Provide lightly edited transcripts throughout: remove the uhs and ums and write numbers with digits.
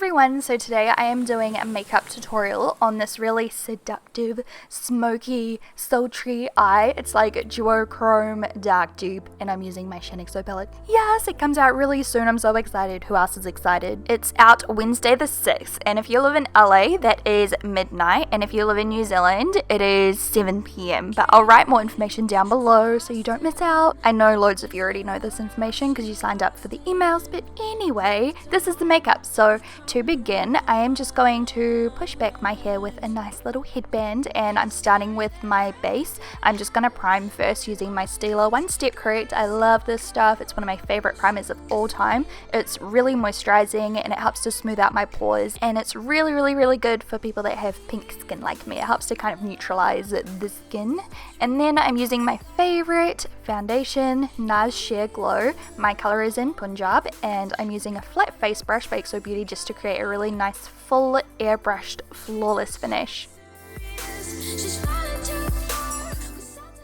everyone, so today I am doing a makeup tutorial on this really seductive, smoky, sultry eye. It's like duochrome dark dupe and I'm using my Shaaanxo palette. Yes, it comes out really soon. I'm so excited. Who else is excited? It's out Wednesday the 6th, and if you live in LA, that is midnight, and if you live in New Zealand, it is 7 p.m. But I'll write more information down below so you don't miss out. I know loads of you already know this information because you signed up for the emails, but anyway, this is the makeup. So to begin, I am just going to push back my hair with a nice little headband, and I'm starting with my base. I'm just going to prime first using my Stila One Step Correct. I love this stuff. It's one of my favorite primers of all time. It's really moisturizing and it helps to smooth out my pores, and it's really good for people that have pink skin like me. It helps to kind of neutralize the skin. And then I'm using my favorite foundation, NARS Sheer Glow. My color is in Punjab, and I'm using a flat face brush by xoBeauty just to create a really nice full airbrushed flawless finish.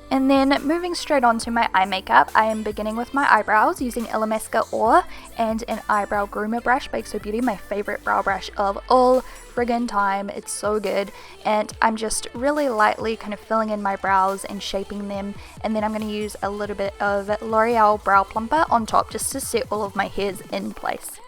And then moving straight on to my eye makeup, I am beginning with my eyebrows using Illamasqua Ore and an Eyebrow Groomer Brush by xoBeauty, my favorite brow brush of all friggin' time. It's so good, and I'm just really lightly kind of filling in my brows and shaping them, and then I'm going to use a little bit of L'Oreal Brow Plumper on top just to set all of my hairs in place.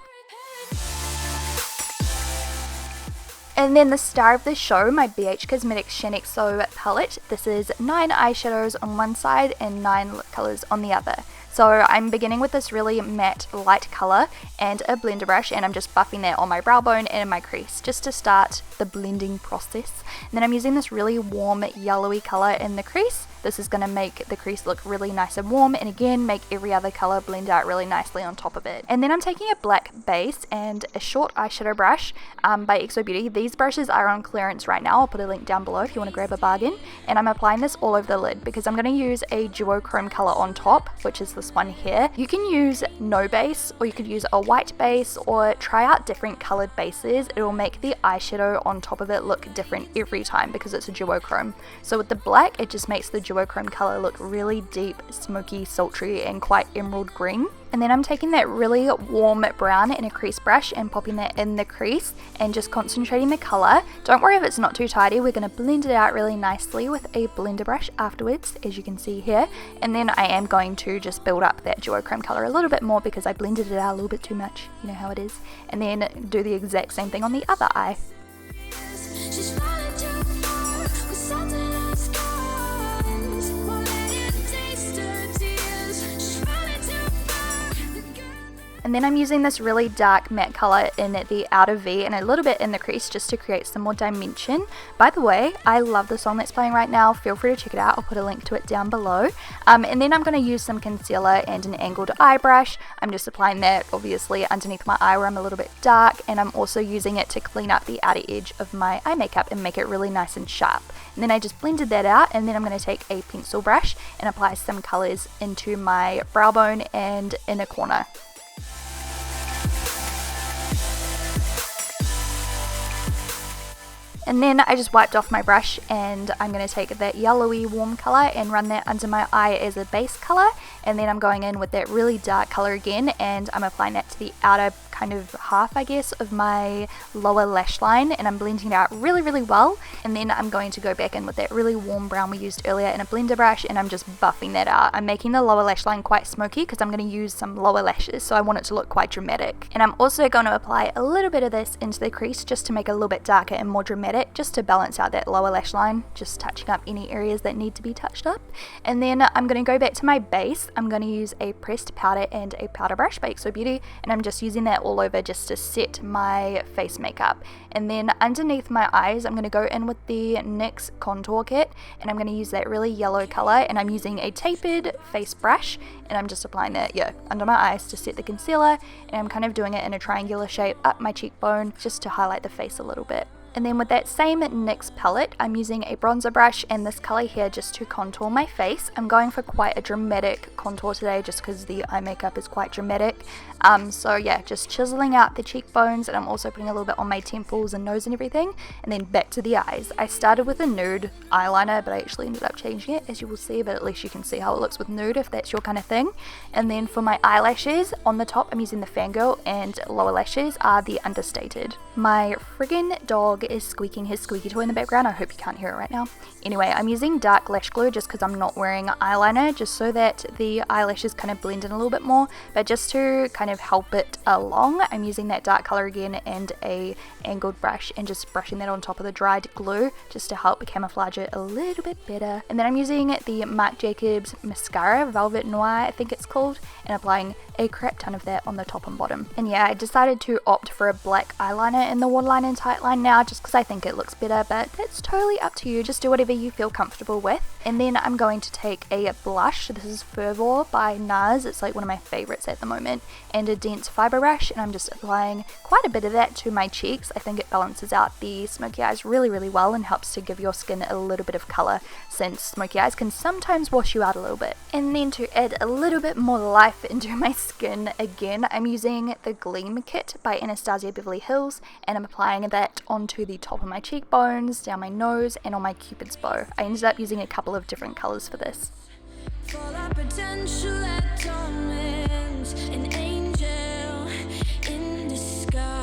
And then the star of the show, my BH Cosmetics Shaaanxo Palette. This is 9 eyeshadows on one side and 9 lip colors on the other. So I'm beginning with this really matte light color and a blender brush, and I'm just buffing that on my brow bone and in my crease just to start the blending process. And then I'm using this really warm yellowy color in the crease. This is going to make the crease look really nice and warm, and again make every other color blend out really nicely on top of it. And then I'm taking a black base and a short eyeshadow brush by xoBeauty. These brushes are on clearance right now. I'll put a link down below if you want to grab a bargain. And I'm applying this all over the lid because I'm going to use a duochrome color on top, which is this one here. You can use no base, or you could use a white base, or try out different colored bases. It will make the eyeshadow on top of it look different every time because it's a duochrome. So with the black, it just makes the duochrome color look really deep, smoky, sultry, and quite emerald green. And then I'm taking that really warm brown in a crease brush and popping that in the crease and just concentrating the color. Don't worry if it's not too tidy, we're going to blend it out really nicely with a blender brush afterwards, as you can see here. And then I am going to just build up that duochrome color a little bit more because I blended it out a little bit too much, you know how it is. And then do the exact same thing on the other eye. And then I'm using this really dark matte color in the outer V and a little bit in the crease just to create some more dimension. By the way, I love the song that's playing right now. Feel free to check it out. I'll put a link to it down below. And then I'm going to use some concealer and an angled eye brush. I'm just applying that obviously underneath my eye where I'm a little bit dark, and I'm also using it to clean up the outer edge of my eye makeup and make it really nice and sharp. And then I just blended that out, and then I'm going to take a pencil brush and apply some colors into my brow bone and inner corner. And then I just wiped off my brush, and I'm going to take that yellowy warm color and run that under my eye as a base color. And then I'm going in with that really dark color again, and I'm applying that to the outer kind of half, I guess, of my lower lash line, and I'm blending it out really well. And then I'm going to go back in with that really warm brown we used earlier in a blender brush, and I'm just buffing that out. I'm making the lower lash line quite smoky because I'm going to use some lower lashes, so I want it to look quite dramatic. And I'm also going to apply a little bit of this into the crease just to make it a little bit darker and more dramatic, just to balance out that lower lash line, just touching up any areas that need to be touched up. And then I'm going to go back to my base. I'm going to use a pressed powder and a powder brush by xoBeauty, and I'm just using that all over just to set my face makeup. And then underneath my eyes, I'm going to go in with the NYX contour kit, and I'm going to use that really yellow color, and I'm using a tapered face brush, and I'm just applying that under my eyes to set the concealer, and I'm kind of doing it in a triangular shape up my cheekbone just to highlight the face a little bit. And then with that same NYX palette, I'm using a bronzer brush and this color here just to contour my face. I'm going for quite a dramatic contour today just because the eye makeup is quite dramatic. So yeah, just chiseling out the cheekbones, and I'm also putting a little bit on my temples and nose and everything. And then back to the eyes. I started with a nude eyeliner, but I actually ended up changing it, as you will see, but at least you can see how it looks with nude if that's your kind of thing. And then for my eyelashes, on the top I'm using the Fangirl, and lower lashes are the Understated. My friggin' dog is squeaking his squeaky toy in the background. I hope you can't hear it right now. Anyway, I'm using dark lash glue just because I'm not wearing eyeliner, just so that the eyelashes kind of blend in a little bit more, but just to kind of help it along, I'm using that dark color again and a angled brush and just brushing that on top of the dried glue just to help camouflage it a little bit better. And then I'm using the Marc Jacobs mascara, Velvet Noir I think it's called, and applying a crap ton of that on the top and bottom. And yeah, I decided to opt for a black eyeliner in the waterline and tightline now just because I think it looks better, but it's totally up to you. Just do whatever you feel comfortable with. And then I'm going to take a blush. This is Fervor by NARS. It's like one of my favorites at the moment. And a dense fiber brush, and I'm just applying quite a bit of that to my cheeks. I think it balances out the smoky eyes really, really well and helps to give your skin a little bit of color, since smoky eyes can sometimes wash you out a little bit. And then to add a little bit more life into my skin again, I'm using the Gleam Kit by Anastasia Beverly Hills, and I'm applying that onto the top of my cheekbones, down my nose, and on my Cupid's bow. I ended up using a couple of different colors for this. For that potential atonement, an angel in disguise.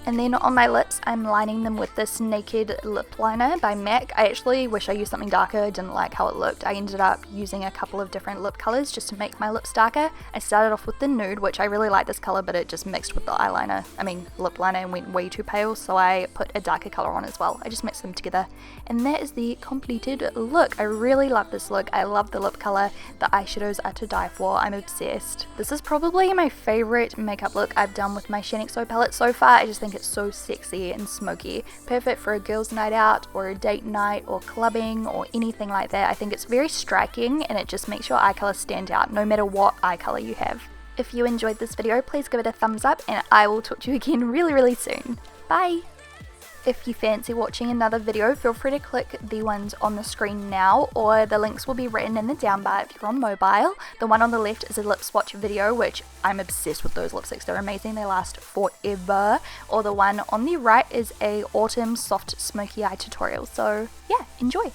And then on my lips, I'm lining them with this Naked Lip Liner by MAC. I actually wish I used something darker. I didn't like how it looked. I ended up using a couple of different lip colors just to make my lips darker. I started off with the Nude, which I really like this color, but it just mixed with the lip liner, and went way too pale, so I put a darker color on as well. I just mixed them together, and that is the completed look. I really love this look. I love the lip color. The eyeshadows are to die for. I'm obsessed. This is probably my favorite makeup look I've done with my Shaaanxo palette so far. I just think it's so sexy and smoky. Perfect for a girls' night out or a date night or clubbing or anything like that. I think it's very striking, and it just makes your eye color stand out no matter what eye color you have. If you enjoyed this video, please give it a thumbs up, and I will talk to you again really, really soon. Bye! If you fancy watching another video, feel free to click the ones on the screen now, or the links will be written in the down bar if you're on mobile. The one on the left is a lip swatch video, which I'm obsessed with those lipsticks. They're amazing. They last forever. Or the one on the right is a autumn soft smoky eye tutorial. So yeah, enjoy!